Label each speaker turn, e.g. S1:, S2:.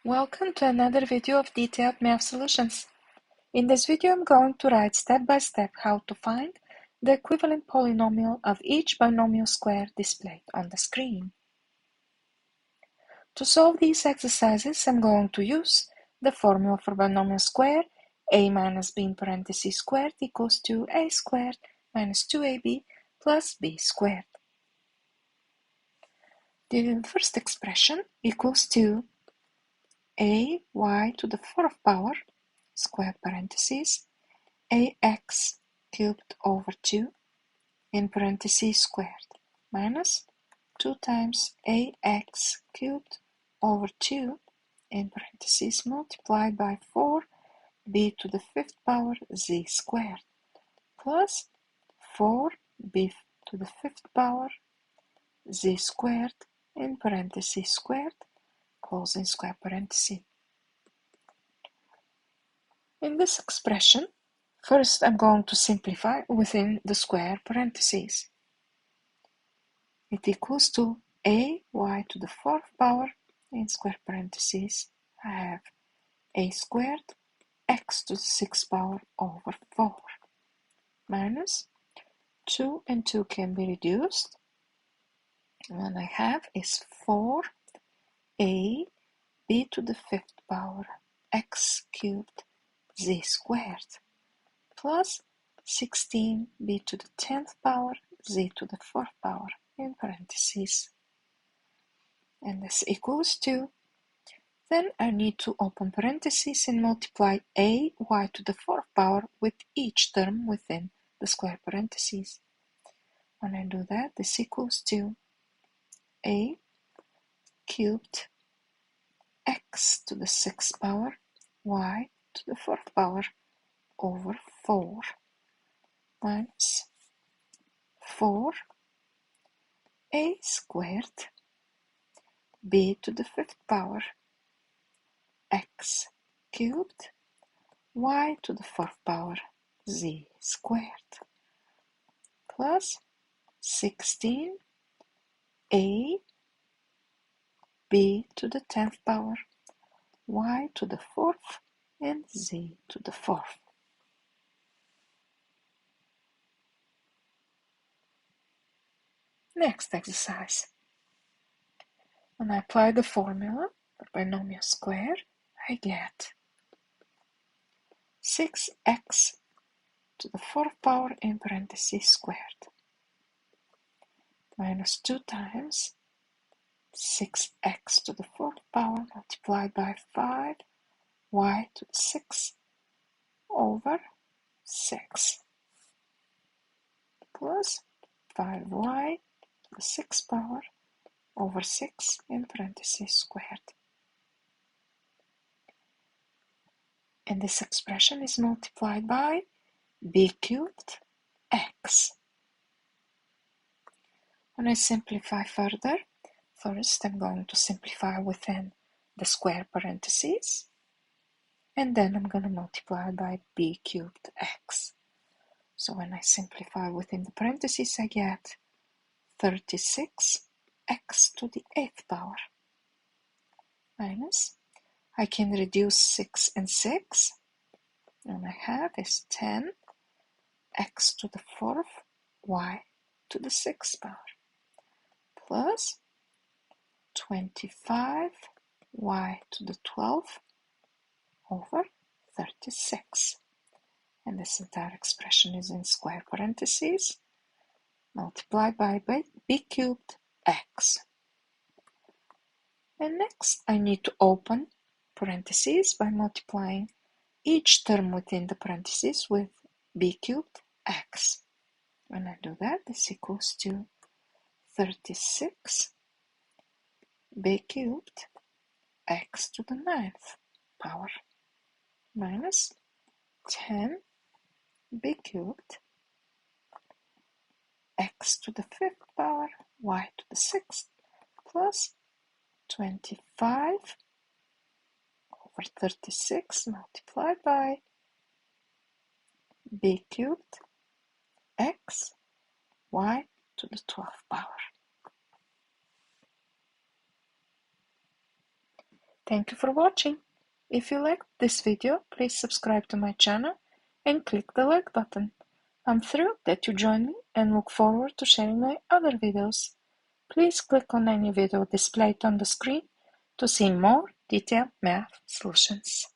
S1: Welcome to another video of detailed math solutions. In this video, I'm going to write step by step how to find the equivalent polynomial of each binomial square displayed on the screen. To solve these exercises, I'm going to use the formula for binomial square. A minus b in parentheses squared equals to a squared minus 2ab plus b squared. The first expression equals to a y to the fourth power, square parentheses, ax cubed over 2 in parentheses squared minus 2 times ax cubed over 2 in parentheses multiplied by 4b to the fifth power z squared plus 4b to the fifth power z squared in parentheses squared closing square parenthesis. In this expression, first I'm going to simplify within the square parentheses. It equals to a y to the fourth power in square parentheses. I have a squared x to the sixth power over 4 minus 2 and 2 can be reduced. And what I have is 4a b to the fifth power x cubed z squared plus 16b to the 10th power z to the fourth power in parentheses. And this equals to, then I need to open parentheses and multiply a y to the fourth power with each term within the square parentheses. When I do that, this equals to a cubed x to the sixth power y to the fourth power over 4 minus 4 a squared b to the fifth power x cubed y to the fourth power z squared plus 16 a b to the 10th power y to the fourth and z to the fourth. Next exercise. When I apply the formula for binomial square, I get 6x to the fourth power in parentheses squared minus 2 times 6x to the fourth power multiplied by 5y to the sixth over 6 plus 5y to the sixth power over 6 in parentheses squared. And this expression is multiplied by b cubed x. When I simplify further, first I'm going to simplify within the square parentheses, and then I'm going to multiply by b cubed x. So when I simplify within the parentheses, I get 36x to the 8th power minus, I can reduce 6 and 6, and I have is 10x to the 4th y to the 6th power plus 25y to the 12th over 36. And this entire expression is in square parentheses multiplied by b cubed x. And next I need to open parentheses by multiplying each term within the parentheses with b cubed x. When I do that, this equals to 36 b cubed x to the 9th power minus 10 b cubed x to the 5th power y to the 6th plus 25 over 36 multiplied by b cubed x y to the 12th power. Thank you for watching. If you liked this video, please subscribe to my channel and click the like button. I'm thrilled that you joined me and look forward to sharing my other videos. Please click on any video displayed on the screen to see more detailed math solutions.